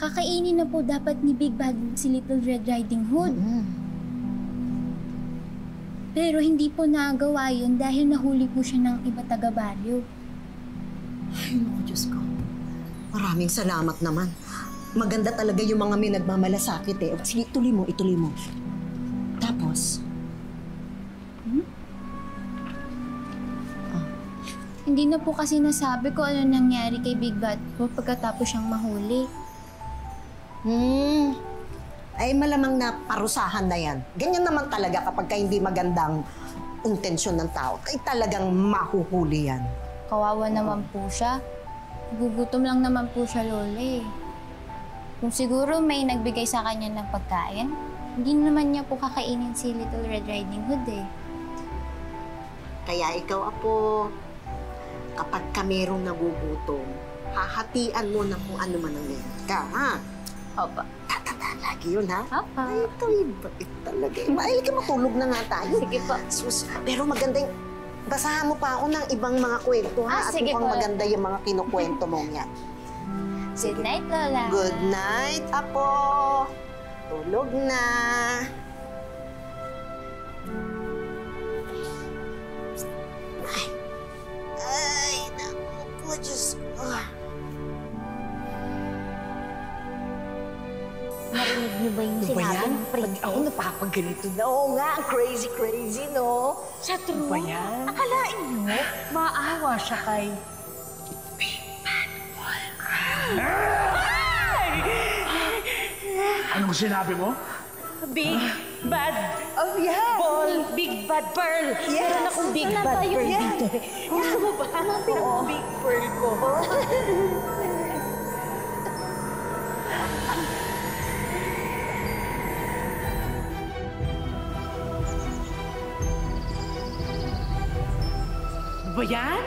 Kakainin na po dapat ni Big Bad si Little Red Riding Hood. Pero hindi po nagawa yun dahil nahuli po siya ng iba taga-baryo. Ay, naku, Diyos ko. Maraming salamat naman. Maganda talaga yung mga may nagmamalasakit eh. Sige, ituloy mo, ituloy mo. Tapos? Hindi na po kasi nasabi ko ano nangyari kay Big Bad po pagkatapos siyang mahuli. Ay malamang na parusahan na yan. Ganyan naman talaga kapag hindi magandang intensyon ng tao. Ay talagang mahuhuli yan. Kawawa naman po siya. Gugutom lang naman po siya, Lola eh. Kung siguro may nagbigay sa kanya ng pagkain, hindi naman niya po kakainin si Little Red Riding Hood eh. Kaya ikaw, Apo, kapag ka merong nagugutom, hahatian mo na kung ano man ang meron ka, ha? Opa. Tatandaan lagi yun, ha? Opa. Ay, ito iba talaga. Ay, matulog na nga tayo. Sige po. Sus, pero magandang, basahan mo pa ako ng ibang mga kwento, ha? At sige mukhang po. maganda yung mga kinukwento mong yan. Good night, Lola. Good night, Apo. Tulog na. Ay, naku po, Diyos ko. Narinig niyo ba yung sinabi ng princess? Ako napapagalito na. Oo nga, ang crazy, no? Sa true? Ba yan? Akalain niyo, maawa siya kay... Anong sinabi mo? Big Bad Oh, yeah! Ball, Big Bad Pearl. Yes. Meron akong Big Wala Bad tayo Pearl yan. dito. Gusto mo ba? Hanapin ang Big Pearl ko. Ba yan?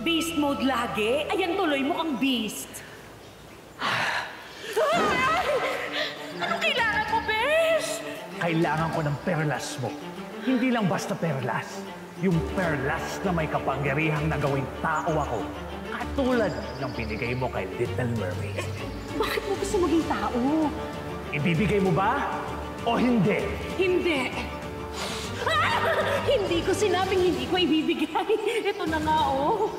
Beast mode lagi? Ayan tuloy mo ang beast. Ano kailangan mo, Besh? Kailangan ko ng perlas mo. Hindi lang basta perlas. Yung perlas na may kapangyarihang na gawing tao ako. Katulad ng binigay mo kay Little Mermaid. Bakit mo gusto maging tao? Ibibigay mo ba o hindi? Hindi. Hindi ko sinabing hindi ko ibibigay. Ito na nga, oh.